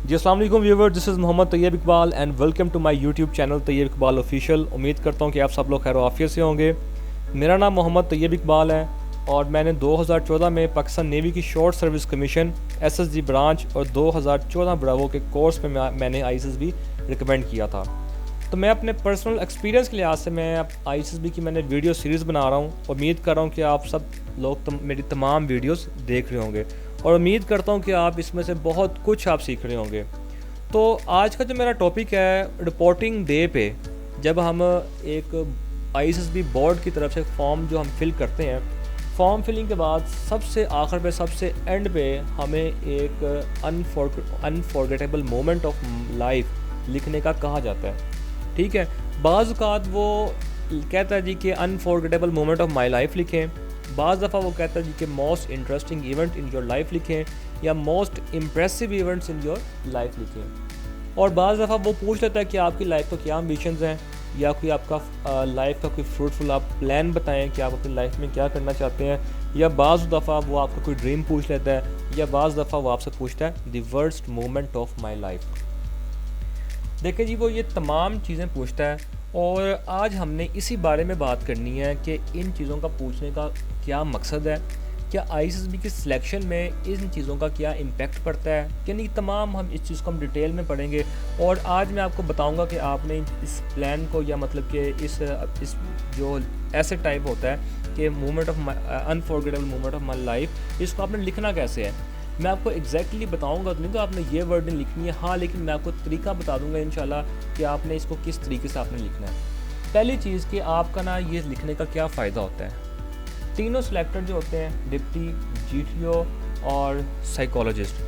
جی السلام علیکم viewer, this is Muhammad Tayyab Iqbal and welcome to my YouTube channel Tayyab Iqbal official. امید کرتا ہوں کہ آپ سب لوگ خیر و عافیت سے ہوں گے۔ میرا نام محمد طیب اقبال ہے اور میں نے 2014 میں پاکستان نیوی کی short service commission SSG branch اور 2014 براوو کے کورس میں نے ISSB ریکمینڈ کیا تھا۔ تو میں اپنے پرسنل ایکسپیرینس کے لحاظ سے میں ISSB کی میں نے ویڈیو سیریز بنا رہا ہوں۔ امید کر رہا ہوں کہ آپ سب لوگ میری تمام ویڈیوز دیکھ رہے ہوں گے اور امید کرتا ہوں کہ آپ اس میں سے بہت کچھ آپ سیکھ رہے ہوں گے۔ تو آج کا جو میرا ٹاپک ہے رپورٹنگ ڈے پہ، جب ہم ایک ISSB بورڈ کی طرف سے فارم جو ہم فل کرتے ہیں، فارم فلنگ کے بعد سب سے آخر پہ سب سے اینڈ پہ ہمیں ایک انفارگیٹیبل مومنٹ آف لائف لکھنے کا کہا جاتا ہے، ٹھیک ہے۔ بعض اوقات وہ کہتا ہے جی کہ unforgettable moment of my life لکھیں، بعض دفعہ وہ کہتا ہے جی کہ most interesting event in your life لکھیں یا most impressive events in your life لکھیں، اور بعض دفعہ وہ پوچھ لیتا ہے کہ آپ کی لائف کا کیا امبیشنز ہیں یا کوئی آپ کا لائف کا کوئی فروٹفل آپ پلان بتائیں کہ آپ اپنی لائف میں کیا کرنا چاہتے ہیں، یا بعض دفعہ وہ آپ کا کوئی ڈریم پوچھ لیتا ہے، یا بعض دفعہ وہ آپ سے پوچھتا ہے دی worst moment of my life. دیکھیں جی، وہ یہ تمام چیزیں پوچھتا ہے اور آج ہم نے اسی بارے میں بات کرنی ہے کہ ان چیزوں کا پوچھنے کا کیا مقصد ہے، کیا ISSB کی سلیکشن میں ان چیزوں کا کیا امپیکٹ پڑتا ہے، یعنی تمام ہم اس چیز کو ہم ڈیٹیل میں پڑھیں گے، اور آج میں آپ کو بتاؤں گا کہ آپ نے اس پلان کو یا مطلب کہ اس جو ایسے ٹائپ ہوتا ہے کہ moment of unforgettable moment of my life, اس کو آپ نے لکھنا کیسے ہے۔ میں آپ کو ایگزیکٹلی بتاؤں گا تو نہیں کہ آپ نے یہ ورڈنگ لکھنی ہے، ہاں لیکن میں آپ کو طریقہ بتا دوں گا انشاءاللہ کہ آپ نے اس کو کس طریقے سے آپ نے لکھنا ہے۔ پہلی چیز کہ آپ کا نا یہ لکھنے کا کیا فائدہ ہوتا ہے۔ تینوں سلیکٹر جو ہوتے ہیں، ڈپٹی، GTO اور سائیکالوجسٹ،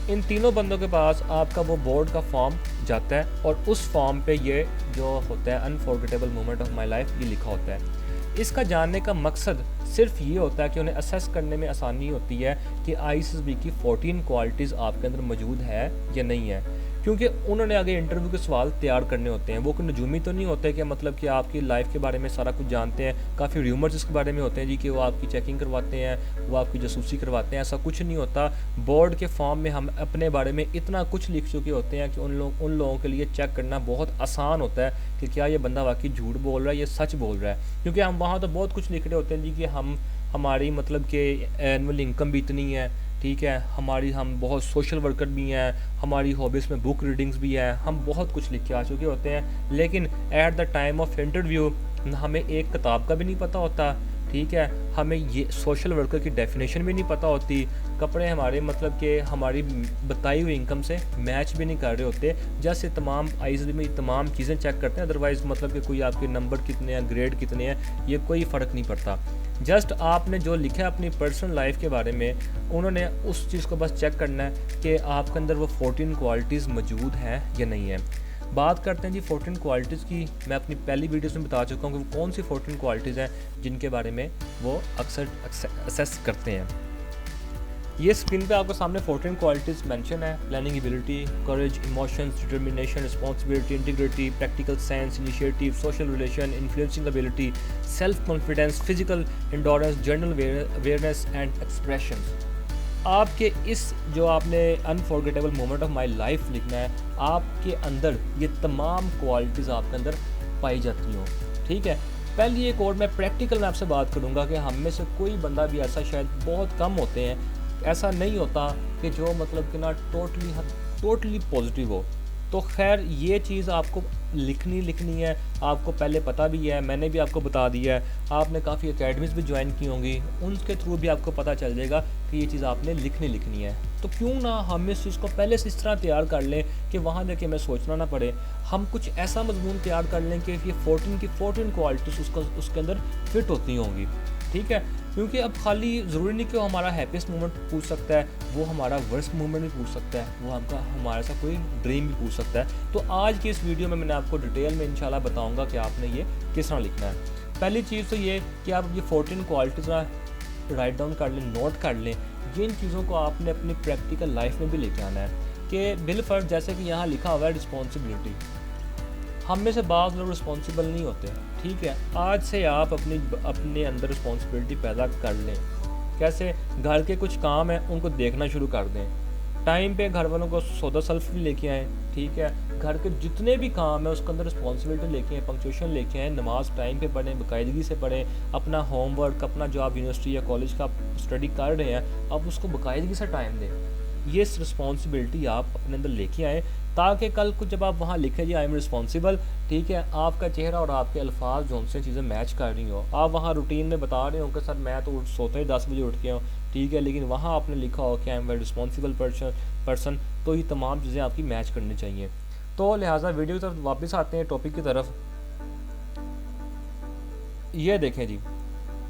ان تینوں بندوں کے پاس آپ کا وہ بورڈ کا فارم جاتا ہے اور اس فارم پہ یہ جو ہوتا ہے unforgettable moment of my life یہ لکھا ہوتا ہے۔ اس کا جاننے کا مقصد صرف یہ ہوتا ہے کہ انہیں اسیس کرنے میں آسانی ہوتی ہے کہ ISSB کی 14 کوالٹیز آپ کے اندر موجود ہے یا نہیں ہے، کیونکہ انہوں نے آگے انٹرویو کے سوال تیار کرنے ہوتے ہیں۔ وہ کوئی نجومی تو نہیں ہوتے کہ مطلب کہ آپ کی لائف کے بارے میں سارا کچھ جانتے ہیں، کافی ریومرز اس کے بارے میں ہوتے ہیں جی کہ وہ آپ کی چیکنگ کرواتے ہیں، وہ آپ کی جاسوسی کرواتے ہیں، ایسا کچھ نہیں ہوتا۔ بورڈ کے فارم میں ہم اپنے بارے میں اتنا کچھ لکھ چکے ہوتے ہیں کہ ان لوگوں کے لیے چیک کرنا بہت آسان ہوتا ہے کہ کیا یہ بندہ واقعی جھوٹ بول رہا ہے یا سچ بول رہا ہے، کیونکہ ہم وہاں تو بہت کچھ لکھ رہے ہوتے ہیں جی کہ ہماری مطلب کہ اینول انکم بھی اتنی ہے، ٹھیک ہے، ہم بہت سوشل ورکر بھی ہیں، ہماری ہابیز میں بک ریڈنگز بھی ہیں، ہم بہت کچھ لکھ کے آ چکے ہوتے ہیں، لیکن at the time of interview ہمیں ایک کتاب کا بھی نہیں پتہ ہوتا، ٹھیک ہے، ہمیں یہ سوشل ورکر کی ڈیفینیشن بھی نہیں پتہ ہوتی، کپڑے ہمارے مطلب کہ ہماری بتائی ہوئی انکم سے میچ بھی نہیں کر رہے ہوتے، جیسے تمام ISSB میں تمام چیزیں چیک کرتے ہیں، ادروائز مطلب کہ کوئی آپ کے نمبر کتنے ہیں، گریڈ کتنے ہیں، یہ کوئی فرق نہیں پڑتا۔ جسٹ آپ نے جو لکھا ہے اپنی پرسنل لائف کے بارے میں، انہوں نے اس چیز کو بس چیک کرنا ہے کہ آپ کے اندر وہ 14 کوالٹیز موجود ہیں یا نہیں ہیں۔ بات کرتے ہیں جی 14 کوالٹیز کی۔ میں اپنی پہلی ویڈیوز میں بتا چکا ہوں کہ وہ کون سی 14 کوالٹیز ہیں جن کے بارے میں وہ اکثر اسیس کرتے ہیں۔ یہ اسکرین پہ آپ کے سامنے 14 کوالٹیز مینشن ہے: planning ability, courage, emotions, determination, responsibility, integrity, practical sense, initiative, social relation, influencing ability, self confidence, physical endurance, general awareness and expressions. آپ کے اس جو آپ نے unforgettable moment of my life لکھنا ہے، آپ کے اندر یہ تمام کوالٹیز آپ کے اندر پائی جاتی ہوں، ٹھیک ہے۔ پہلی ایک اور میں پریکٹیکل میں آپ سے بات کروں گا کہ ہم میں سے کوئی بندہ بھی ایسا شاید بہت کم ہوتے ہیں، ایسا نہیں ہوتا کہ جو مطلب کہ نا ٹوٹلی پازیٹیو ہو۔ تو خیر یہ چیز آپ کو لکھنی ہے، آپ کو پہلے پتہ بھی ہے، میں نے بھی آپ کو بتا دیا ہے، آپ نے کافی اکیڈمیز بھی جوائن کی ہوں گی، ان کے تھرو بھی آپ کو پتہ چل جائے گا کہ یہ چیز آپ نے لکھنی ہے۔ تو کیوں نہ ہم اس چیز کو پہلے سے اس طرح تیار کر لیں کہ وہاں جا کے ہمیں سوچنا نہ پڑے، ہم کچھ ایسا مضمون تیار کر لیں کہ یہ 14 کی 14 کوالٹیز اس کے اندر فٹ ہوتی ہوں گی، ٹھیک ہے۔ کیونکہ اب خالی ضروری نہیں کہ وہ ہمارا ہیپیسٹ مومنٹ پوچھ سکتا ہے، وہ ہمارا ورسٹ مومنٹ بھی پوچھ سکتا ہے، وہ ہمارے ساتھ کوئی ڈریم بھی پوچھ سکتا ہے۔ تو آج کی اس ویڈیو میں نے آپ کو ڈیٹیل میں انشاءاللہ بتاؤں گا کہ آپ نے یہ کس طرح لکھنا ہے۔ پہلی چیز تو یہ کہ آپ یہ 14 کوالٹیز رائٹ ڈاؤن کر لیں، نوٹ کر لیں، ان چیزوں کو آپ نے اپنی پریکٹیکل لائف میں بھی لے کے آنا ہے کہ بالفرض جیسے کہ یہاں لکھا ہوا ہے رسپانسبلٹی، ہم میں سے بعض لوگ رسپانسبل نہیں ہوتے، ٹھیک ہے۔ آج سے آپ اپنے اندر رسپانسبلٹی پیدا کر لیں۔ کیسے؟ گھر کے کچھ کام ہیں ان کو دیکھنا شروع کر دیں، ٹائم پہ گھر والوں کو سودا سلف بھی لے کے آئیں، ٹھیک ہے، گھر کے جتنے بھی کام ہیں اس کے اندر رسپانسبلٹی لے کے آئیں، پنکچویشن لے کے آئیں، نماز ٹائم پہ پڑھیں، باقاعدگی سے پڑھیں، اپنا ہوم ورک، اپنا جو آپ یونیورسٹی یا کالج کا اسٹڈی کر رہے ہیں آپ اس کو باقاعدگی سے ٹائم دیں. یہ رسپانسبلٹی آپ اپنے اندر لے کے آئیں تاکہ کل کو جب آپ وہاں لکھیں جی آئی ایم رسپانسبل، ٹھیک ہے، آپ کا چہرہ اور آپ کے الفاظ جو ان سے چیزیں میچ کر رہی ہوں. آپ وہاں روٹین میں بتا رہے ہوں کہ سر میں تو سوتے ہی 10 بجے اٹھ کے ہوں، ٹھیک ہے، لیکن وہاں آپ نے لکھا ہو کہ I am very responsible person, تو یہ تمام چیزیں آپ کی میچ کرنی چاہیے. تو لہٰذا ویڈیو کی طرف واپس آتے ہیں، ٹاپک کی طرف. یہ دیکھیں جی،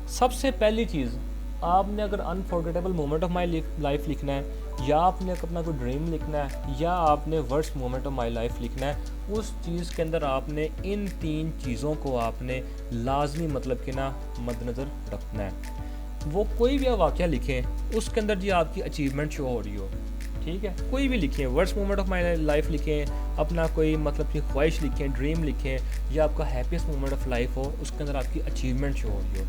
سب سے پہلی چیز آپ نے اگر unforgettable moment of my life لکھنا ہے، یا آپ نے اپنا کوئی ڈریم لکھنا ہے، یا آپ نے worst moment of my life لکھنا ہے، اس چیز کے اندر آپ نے ان 3 چیزوں کو آپ نے لازمی مطلب کہ نا مد نظر رکھنا ہے. وہ کوئی بھی واقعہ لکھیں اس کے اندر جی آپ کی اچیومنٹ شو ہو رہی ہو، ٹھیک ہے، کوئی بھی لکھیں، worst moment of my life لکھیں، اپنا کوئی مطلب کہ خواہش لکھیں، ڈریم لکھیں، یا آپ کا ہیپیسٹ مومنٹ آف لائف ہو، اس کے اندر آپ کی اچیومنٹ شو ہو رہی ہو.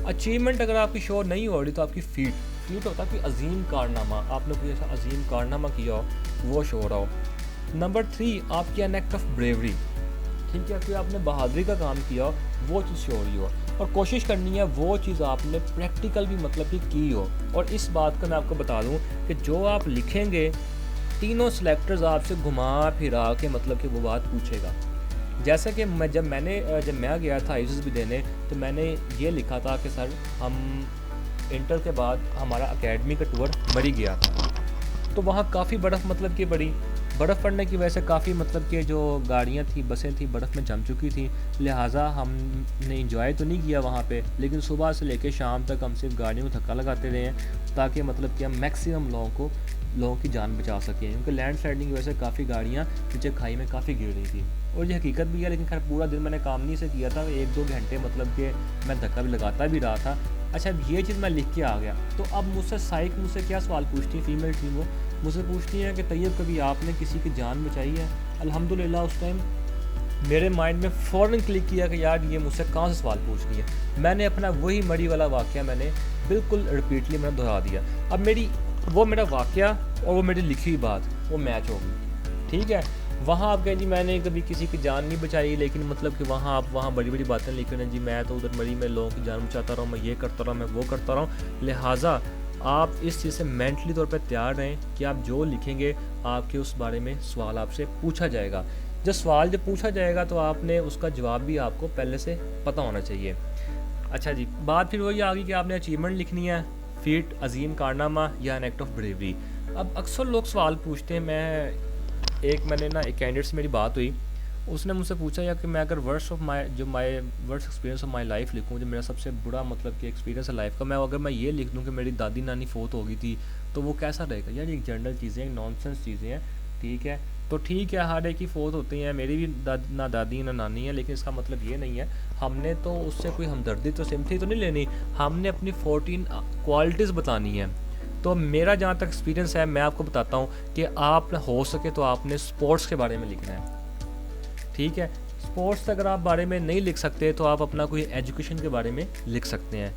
اچیومنٹ اگر آپ کی شو نہیں ہو رہی تو آپ کی فیٹ ہوتا ہے کوئی عظیم کارنامہ، آپ نے کوئی ایسا عظیم کارنامہ کیا ہو وہ شو ہو رہا ہو. نمبر 3 آپ کی این ایکٹ آف بریوری، ٹھیک ہے، کوئی آپ نے بہادری کا کام کیا ہو وہ چیز شو ہو رہی ہو، اور کوشش کرنی ہے وہ چیز آپ نے پریکٹیکل بھی مطلب کہ کی ہو. اور اس بات کا میں آپ کو بتا دوں کہ جو آپ لکھیں گے تینوں سلیکٹرز آپ سے گھما پھرا کے مطلب کہ وہ بات پوچھے گا. جیسا کہ جب میں گیا تھا آئیزز بھی دینے تو میں نے یہ لکھا تھا کہ سر ہم انٹر کے بعد ہمارا اکیڈمی کا ٹور مری گیا تھا، تو وہاں کافی برف مطلب کہ پڑی، برف پڑنے کی وجہ سے کافی مطلب کہ جو گاڑیاں تھیں بسیں تھیں برف میں جم چکی تھیں، لہٰذا ہم نے انجوائے تو نہیں کیا وہاں پہ، لیکن صبح سے لے کے شام تک ہم صرف گاڑیوں میں دھکا لگاتے رہے ہیں تاکہ مطلب کہ ہم میکسیمم لوگوں کی جان بچا سکیں، کیونکہ لینڈ سلائڈنگ کی وجہ سے کافی گاڑیاں نیچے کھائی میں کافی گر رہی تھیں. اور یہ حقیقت بھی ہے، لیکن خیر پورا دن میں نے کام نہیں سے کیا تھا، 1-2 گھنٹے مطلب کہ میں دھکا بھی لگاتا بھی رہا تھا. اچھا یہ چیز میں لکھ کے آ گیا. تو اب مجھ سے سائیک مجھ سے کیا سوال پوچھتی ہے، فیمیل ٹیم وہ مجھ سے پوچھتی ہیں کہ طیب کبھی آپ نے کسی کی جان بچائی ہے؟ الحمدللہ اس ٹائم میرے مائنڈ میں فوراً کلک کیا کہ یار یہ مجھ سے کہاں سے سوال پوچھ رہی ہے. میں نے اپنا وہی مری والا واقعہ میں نے بالکل ریپیٹلی میں نے دہرا دیا. اب میرا واقعہ اور وہ میری لکھی ہوئی بات وہ میچ ہو گئی، ٹھیک ہے. وہاں آپ کہیں جی میں نے کبھی کسی کی جان نہیں بچائی، لیکن مطلب کہ آپ وہاں بڑی بڑی باتیں لکھ رہے ہیں جی میں تو ادھر مری میں لوگوں کی جان بچاتا رہا ہوں، میں یہ کرتا رہا ہوں، میں وہ کرتا رہا ہوں. لہٰذا آپ اس چیز سے مینٹلی طور پہ تیار رہیں کہ آپ جو لکھیں گے آپ کے اس بارے میں سوال آپ سے پوچھا جائے گا. جب پوچھا جائے گا تو آپ نے اس کا جواب بھی آپ کو پہلے سے پتہ ہونا چاہیے. اچھا جی، بات پھر وہی آ گئی کہ آپ نے اچیومنٹ لکھنی ہے، فیٹ، عظیم کارنامہ یا این ایکٹ آف بریوری. اب اکثر لوگ سوال پوچھتے ہیں، میں نے نا ایک کینڈیڈیٹ سے میری بات ہوئی، اس نے مجھ سے پوچھا یا کہ میں اگر worst experience of my life لکھوں، جو میرا سب سے برا مطلب کہ ایکسپیرینس ہے لائف کا، اگر میں یہ لکھ دوں کہ میری دادی نانی فوت ہو گئی تھی تو وہ کیسا رہے گا؟ یار ایک جنرل چیزیں، ایک نان سینس چیزیں ہیں، ٹھیک ہے. تو ٹھیک ہے ہر ایک کی فوت ہوتی ہیں، میری بھی نہ دادی نہ نانی ہے، لیکن اس کا مطلب یہ نہیں ہے ہم نے تو اس سے کوئی ہمدردی تو سمپتھی تو نہیں لینی، ہم نے اپنی 14 کوالٹیز بتانی ہیں. تو میرا جہاں تک ایکسپیرینس ہے میں آپ کو بتاتا ہوں کہ آپ ہو سکے تو آپ نے سپورٹس کے بارے میں لکھنا ہے، ٹھیک ہے. سپورٹس اگر آپ بارے میں نہیں لکھ سکتے تو آپ اپنا کوئی ایجوکیشن کے بارے میں لکھ سکتے ہیں.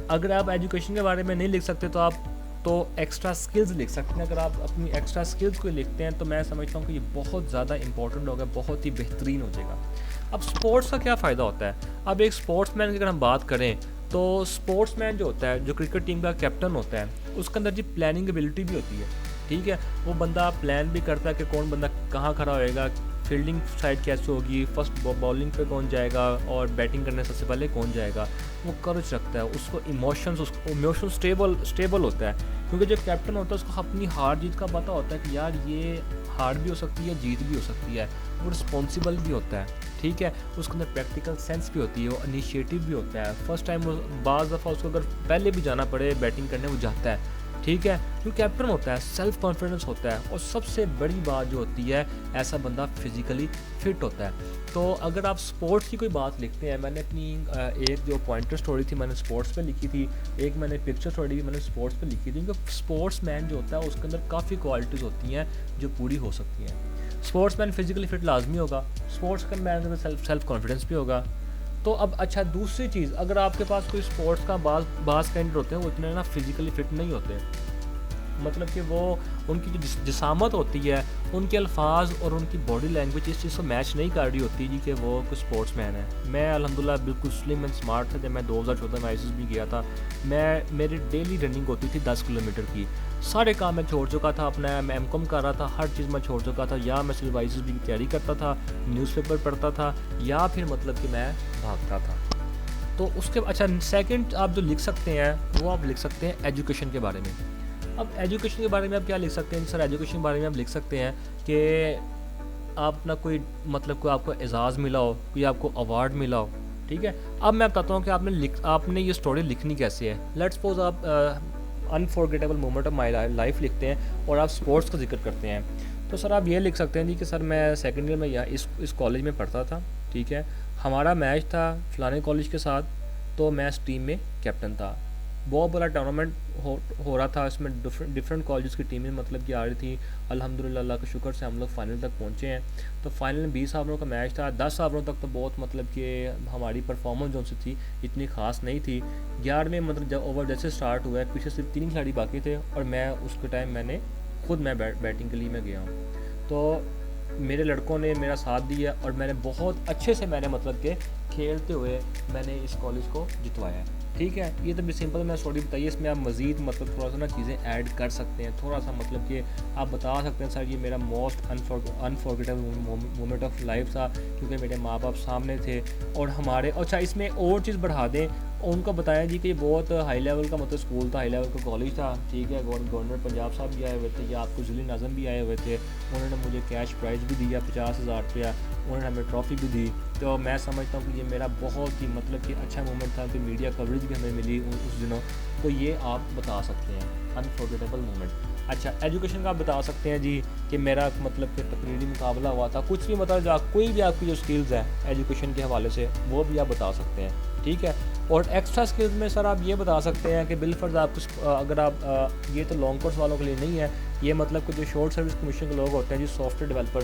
اگر آپ ایجوکیشن کے بارے میں نہیں لکھ سکتے تو آپ ایکسٹرا سکلز لکھ سکتے ہیں. اگر آپ اپنی ایکسٹرا سکلز کو لکھتے ہیں تو میں سمجھتا ہوں کہ یہ بہت زیادہ امپورٹنٹ ہوگا، بہت ہی بہترین ہو جائے گا. اب سپورٹس کا کیا فائدہ ہوتا ہے؟ اب ایک سپورٹس مین کی اگر ہم بات کریں تو سپورٹس مین جو ہوتا ہے، جو کرکٹ ٹیم کا کیپٹن ہوتا ہے، اس کے اندر جی پلاننگ ایبلٹی بھی ہوتی ہے، ٹھیک ہے. وہ بندہ پلان بھی کرتا ہے کہ کون بندہ کہاں کھڑا ہوئے گا، فیلڈنگ سائڈ کیسے ہوگی، فرسٹ بالنگ پہ کون جائے گا اور بیٹنگ کرنے سب سے پہلے کون جائے گا. وہ کرچ رکھتا ہے، اس کو ایموشن اسٹیبل ہوتا ہے، کیونکہ جو کیپٹن ہوتا ہے اس کو اپنی ہار جیت کا پتہ ہوتا ہے کہ یار یہ ہار بھی ہو سکتی ہے، جیت بھی ہو سکتی ہے. وہ رسپانسیبل بھی ہوتا ہے، ٹھیک ہے. اس کے اندر پریکٹیکل سینس بھی ہوتی ہے، وہ انیشیٹو بھی ہوتا ہے. فرسٹ ٹائم بعض دفعہ اس کو اگر پہلے بھی جانا پڑے بیٹنگ کرنے وہ جاتا ہے، ٹھیک ہے. جو کیپٹن ہوتا ہے سیلف کانفیڈنس ہوتا ہے، اور سب سے بڑی بات جو ہوتی ہے ایسا بندہ فزیکلی فٹ ہوتا ہے. تو اگر آپ سپورٹس کی کوئی بات لکھتے ہیں، میں نے اپنی ایک جو پوائنٹر سٹوری تھی میں نے سپورٹس پہ لکھی تھی، ایک میں نے پکچر سٹوری بھی میں نے سپورٹس پہ لکھی تھی، کیونکہ سپورٹس مین جو ہوتا ہے اس کے اندر کافی کوالٹیز ہوتی ہیں جو پوری ہو سکتی ہیں. سپورٹس مین فزیکلی فٹ لازمی ہوگا، سپورٹس کا مین کے سیلف کانفیڈنس بھی ہوگا. تو اب اچھا دوسری چیز، اگر آپ کے پاس کوئی سپورٹس کا بعض کینڈیڈیٹ ہوتے ہیں وہ اتنے نا فزیکلی فٹ نہیں ہوتے، مطلب کہ وہ ان کی جو جسامت ہوتی ہے، ان کے الفاظ اور ان کی باڈی لینگویج اس چیز کو میچ نہیں کر رہی ہوتی جی کہ وہ کوئی اسپورٹس مین ہے. میں الحمدللہ بالکل سلم اینڈ اسمارٹ تھا. جب میں 2014 میں آئیسس بھی گیا تھا، میری ڈیلی رننگ ہوتی تھی 10 کلومیٹر کی. سارے کام میں چھوڑ چکا تھا اپنا، میں ایم کام کر رہا تھا، ہر چیز میں چھوڑ چکا تھا. یا میں صرف آئیسس بھی کی تیاری کرتا تھا، نیوز پیپر پڑھتا تھا، یا پھر مطلب کہ میں بھاگتا تھا. تو اس کے اچھا سیکنڈ آپ جو لکھ سکتے ہیں وہ آپ لکھ سکتے ہیں ایجوکیشن کے بارے میں. اب ایجوکیشن کے بارے میں آپ کیا لکھ سکتے ہیں سر؟ ایجوکیشن کے بارے میں آپ لکھ سکتے ہیں کہ آپ نا کوئی مطلب کوئی آپ کو اعزاز ملا ہو، کوئی آپ کو ایوارڈ ملا ہو. ٹھیک ہے، اب میں بتاتا ہوں کہ آپ نے یہ اسٹوری لکھنی کیسے ہے. لیٹس سپوز آپ unforgettable moment of my life لکھتے ہیں اور آپ اسپورٹس کا ذکر کرتے ہیں. تو سر آپ یہ لکھ سکتے ہیں جی کہ سر میں سیکنڈ ایئر میں یہاں اس کالج میں پڑھتا تھا. ٹھیک ہے، ہمارا میچ تھا فلانے کالج کے ساتھ، تو میں اس ٹیم میں کیپٹن تھا. بہت بڑا ٹورنامنٹ ہو رہا تھا، اس میں ڈفرینٹ کالجز کی ٹیمیں مطلب کہ آ رہی تھی. الحمدللہ اللہ کا شکر سے ہم لوگ فائنل تک پہنچے ہیں. تو فائنل میں 20 اووروں کا میچ تھا. 10 اووروں تک تو بہت مطلب کہ ہماری پرفارمنس جو سی تھی اتنی خاص نہیں تھی. 11ویں مطلب جب اوور جیسے سٹارٹ ہوا ہے، پیچھے صرف 3 کھلاڑی باقی تھے اور میں اس کے ٹائم میں بیٹنگ کے لیے میں گیا ہوں. تو میرے لڑکوں نے میرا ساتھ دیا اور میں نے بہت اچھے سے مطلب کہ کھیلتے ہوئے میں نے اس کالج کو جتوایا ہے. ٹھیک ہے، یہ تو بھی سمپل میں اسٹوری بتائیے. اس میں آپ مزید مطلب تھوڑا سا نا چیزیں ایڈ کر سکتے ہیں، تھوڑا سا مطلب کہ آپ بتا سکتے ہیں سر یہ میرا most unforgettable moment of life تھا کیونکہ میرے ماں باپ سامنے تھے. اور ہمارے اچھا اس میں اور چیز بڑھا دیں، ان کو بتایا جی کہ یہ بہت ہائی لیول کا مطلب اسکول تھا، ہائی لیول کا کالج تھا. ٹھیک ہے، گورنر پنجاب صاحب بھی آئے ہوئے تھے، یا آپ کو ضلع ناظم بھی آئے ہوئے تھے. انہوں نے مجھے کیش پرائز بھی دیا 50,000 روپیہ، انہوں نے ہمیں ٹرافی بھی دی. تو میں سمجھتا ہوں کہ یہ میرا بہت ہی مطلب کہ اچھا مومنٹ تھا کہ میڈیا کوریج بھی ہمیں ملی اس دنوں. تو یہ آپ بتا سکتے ہیں انفارگیٹیبل مومنٹ. اچھا ایجوکیشن کا آپ بتا سکتے ہیں جی کہ میرا مطلب کہ تقریری مقابلہ ہوا تھا، کچھ بھی مطلب جو کوئی بھی آپ کی جو سکلز ہیں ایجوکیشن کے حوالے سے وہ بھی آپ بتا سکتے ہیں. ٹھیک ہے، اور ایکسٹرا سکلز میں سر آپ یہ بتا سکتے ہیں کہ بالفرض آپ کچھ اگر آپ یہ تو لانگ کورس والوں کے لیے نہیں ہے، یہ مطلب کہ جو شارٹ سروس کمیشن کے لوگ ہوتے ہیں جی، سافٹ ویئر ڈیولپر،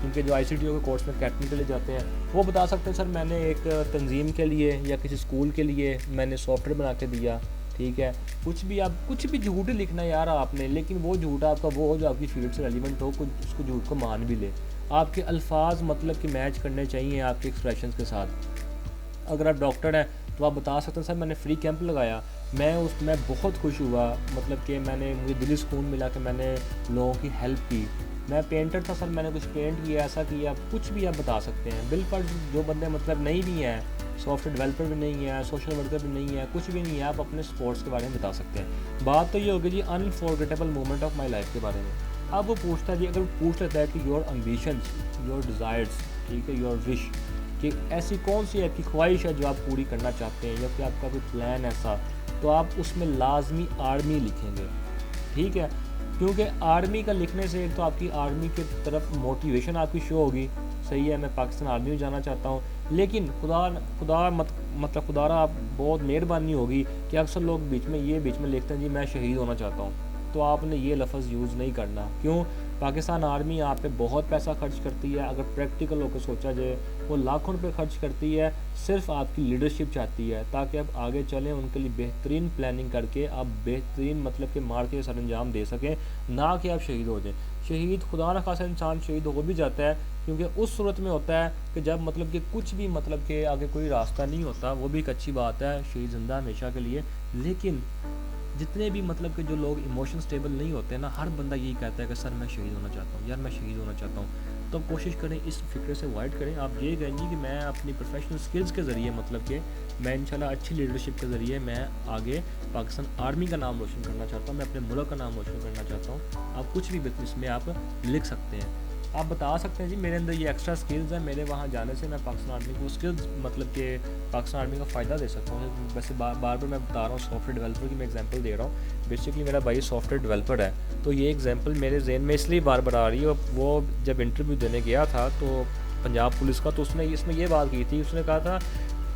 کیونکہ جو ICTO کے کورس میں کیٹرنگ کے لیے جاتے ہیں، وہ بتا سکتے ہیں سر میں نے ایک تنظیم کے لیے یا کسی اسکول کے لیے میں نے سافٹ ویئر بنا کے دیا. ٹھیک ہے، کچھ بھی جھوٹ لکھنا ہے یار آپ نے، لیکن وہ جھوٹ آپ کا وہ جو آپ کی فیلڈ سے ریلیونٹ ہو، کچھ اس کو جھوٹ کو مان بھی لے. آپ کے الفاظ مطلب کہ میچ کرنے چاہیے آپ کے ایکسپریشنز کے ساتھ. اگر آپ ڈاکٹر ہیں تو آپ بتا سکتے ہیں سر میں نے فری کیمپ لگایا، میں بہت خوش ہوا، مطلب کہ مجھے دلی سکون ملا کہ میں نے لوگوں کی ہیلپ کی. میں پینٹر تھا سر، میں نے کچھ پینٹ کیا، ایسا کیا، کچھ بھی آپ بتا سکتے ہیں. بالفرض جو بندے مطلب نہیں بھی ہیں، سافٹ ویئر ڈیولپر بھی نہیں ہے، سوشل ورکر بھی نہیں ہے، کچھ بھی نہیں ہے، آپ اپنے سپورٹس کے بارے میں بتا سکتے ہیں. بات تو یہ ہوگی جی unforgettable moment of my life کے بارے میں. اب وہ پوچھتا ہے جی، اگر پوچھ لیتا ہے کہ یور امبیشنس، یور ڈیزائرس، ٹھیک ہے، یور وش، کہ ایسی کون سی آپ کی خواہش ہے جو آپ پوری کرنا چاہتے ہیں، یا پھر آپ کا کوئی پلان ایسا، تو آپ اس میں لازمی آرمی لکھیں گے. ٹھیک ہے، کیونکہ آرمی کا لکھنے سے ایک تو آپ کی آرمی کی طرف موٹیویشن آپ کی شو ہوگی. صحیح ہے، میں پاکستان آرمی میں جانا چاہتا ہوں، لیکن خدا را آپ بہت مہربانی ہوگی کہ اکثر لوگ بیچ میں لکھتے ہیں جی میں شہید ہونا چاہتا ہوں. تو آپ نے یہ لفظ یوز نہیں کرنا. کیوں؟ پاکستان آرمی آپ پہ بہت پیسہ خرچ کرتی ہے. اگر پریکٹیکل ہو کے سوچا جائے، وہ لاکھوں روپے خرچ کرتی ہے، صرف آپ کی لیڈرشپ چاہتی ہے تاکہ آپ آگے چلیں، ان کے لیے بہترین پلاننگ کر کے آپ بہترین مطلب کہ مار کے سر انجام دے سکیں، نہ کہ آپ شہید ہو جائیں. شہید خدا نہ خاصا انسان شہید ہو بھی جاتا ہے، کیونکہ اس صورت میں ہوتا ہے کہ جب مطلب کہ کچھ بھی مطلب کہ آگے کوئی راستہ نہیں ہوتا. وہ بھی ایک اچھی بات ہے، شہید زندہ ہمیشہ کے لیے. لیکن جتنے بھی مطلب کہ جو لوگ ایموشن سٹیبل نہیں ہوتے ہیں نا، ہر بندہ یہی کہتا ہے کہ سر میں شہید ہونا چاہتا ہوں، یار میں شہید ہونا چاہتا ہوں. تو کوشش کریں اس فکر سے اوائڈ کریں. آپ یہ کہیں گے کہ میں اپنی پروفیشنل سکلز کے ذریعے مطلب کہ میں انشاءاللہ اچھی لیڈرشپ کے ذریعے میں آگے پاکستان آرمی کا نام روشن کرنا چاہتا ہوں، میں اپنے ملک کا نام روشن کرنا چاہتا ہوں. آپ کچھ بھی اس میں آپ لکھ سکتے ہیں. آپ بتا سکتے ہیں جی میرے اندر یہ ایکسٹرا سکلز ہیں، میرے وہاں جانے سے میں پاکستان آرمی کو سکلز مطلب کہ پاکستان آرمی کا فائدہ دے سکتا ہوں. ویسے بار بار میں بتا رہا ہوں سافٹ ویئر ڈیولپر کی میں ایگزامپل دے رہا ہوں. بیسکلی میرا بھائی سافٹ ویئر ڈیولپر ہے، تو یہ ایگزامپل میرے ذہن میں اس لیے بار بار آ رہی ہے. وہ جب انٹرویو دینے گیا تھا تو پنجاب پولیس کا، تو اس میں یہ بات کی تھی. اس نے کہا تھا،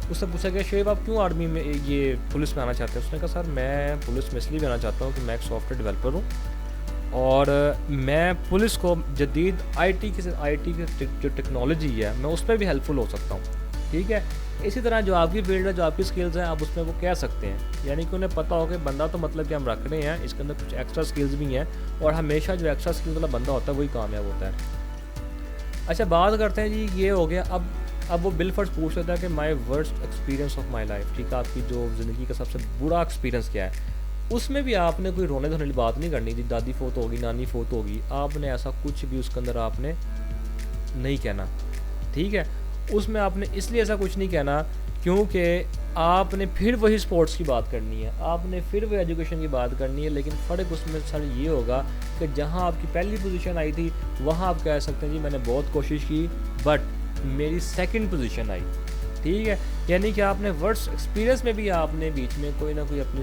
اس سے پوچھا گیا شعیب آپ کیوں آرمی میں یہ پولیس میں آنا چاہتے ہیں؟ اس نے کہا سر میں پولیس میں اس لیے بھی آنا چاہتا ہوں کہ میں ایک سافٹ ویئر ڈیولپر ہوں، اور میں پولیس کو جدید آئی ٹی کی جو ٹیکنالوجی ہے میں اس پہ بھی ہیلپ فل ہو سکتا ہوں. ٹھیک ہے. اسی طرح جو آپ کی فیلڈ ہے, جو آپ کی سکلز ہیں, آپ اس میں وہ کہہ سکتے ہیں, یعنی کہ انہیں پتہ ہو کہ بندہ تو مطلب کہ ہم رکھ رہے ہیں, اس کے اندر کچھ ایکسٹرا سکلز بھی ہیں, اور ہمیشہ جو ایکسٹرا سکلز والا بندہ ہوتا ہے وہی کامیاب ہوتا ہے. اچھا بات کرتے ہیں جی, یہ ہو گیا. اب وہ بالفرض پوچھ لیتا ہے کہ my worst experience of my life, ٹھیک ہے, آپ کی جو زندگی کا سب سے برا ایکسپیرینس کیا ہے. اس میں بھی آپ نے کوئی رونے دھونے والی بات نہیں کرنی تھی, دادی فوت ہوگی, نانی فوت ہوگی, آپ نے ایسا کچھ بھی اس کے اندر آپ نے نہیں کہنا, ٹھیک ہے. اس میں آپ نے اس لیے ایسا کچھ نہیں کہنا کیونکہ آپ نے پھر وہی سپورٹس کی بات کرنی ہے, آپ نے پھر وہی ایجوکیشن کی بات کرنی ہے, لیکن فرق اس میں سر یہ ہوگا کہ جہاں آپ کی پہلی پوزیشن آئی تھی وہاں آپ کہہ سکتے ہیں جی میں نے بہت کوشش کی بٹ میری سیکنڈ پوزیشن آئی, ٹھیک ہے. یعنی کہ آپ نے ورسٹ ایکسپیرینس میں بھی آپ نے بیچ میں کوئی نہ کوئی اپنی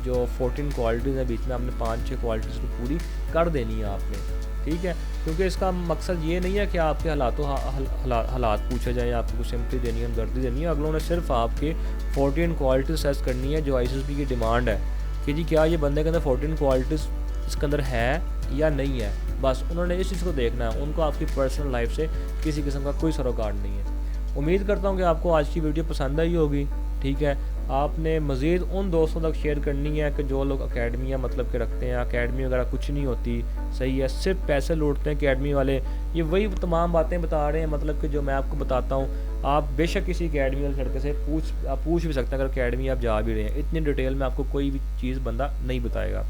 جو 14 کوالٹیز ہیں بیچ میں آپ نے 5-6 کوالٹیز کو پوری کر دینی ہے آپ نے, ٹھیک ہے. کیونکہ اس کا مقصد یہ نہیں ہے کہ آپ کے حالات پوچھے جائیں, آپ کو کچھ سمپٹی دینی ہے, ہمدردی دینی ہے. اگلوں نے صرف آپ کے 14 کوالٹیز سیس کرنی ہے جو آئی سی ایس پی کی ڈیمانڈ ہے کہ جی کیا یہ بندے کے اندر 14 کوالٹیز اس کے اندر ہے یا نہیں ہے. بس انہوں نے اس چیز کو دیکھنا ہے, ان کو آپ کی پرسنل لائف سے کسی قسم کا کوئی سروکار نہیں ہے. امید کرتا ہوں کہ آپ کو آج کی ویڈیو پسند آئی ہوگی, ٹھیک ہے. آپ نے مزید ان دوستوں تک شیئر کرنی ہے کہ جو لوگ اکیڈمیاں مطلب کہ رکھتے ہیں, اکیڈمی وغیرہ کچھ نہیں ہوتی, صحیح ہے, صرف پیسے لوٹتے ہیں اکیڈمی والے. یہ وہی تمام باتیں بتا رہے ہیں مطلب کہ جو میں آپ کو بتاتا ہوں. آپ بے شک کسی اکیڈمی والے لڑکے سے پوچھ بھی سکتے ہیں اگر اکیڈمی آپ جا بھی رہے ہیں, اتنی ڈیٹیل میں آپ کو کوئی بھی چیز بندہ نہیں بتائے گا.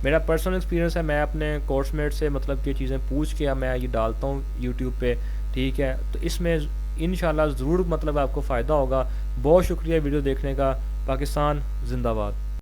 میرا پرسنل ایکسپیرینس ہے, میں اپنے کورس میٹ سے مطلب کہ چیزیں پوچھ کے میں یہ ڈالتا ہوں یوٹیوب پہ, ٹھیک ہے. تو اس میں انشاءاللہ ضرور مطلب آپ کو فائدہ ہوگا. بہت شکریہ ویڈیو دیکھنے کا. پاکستان زندہ باد.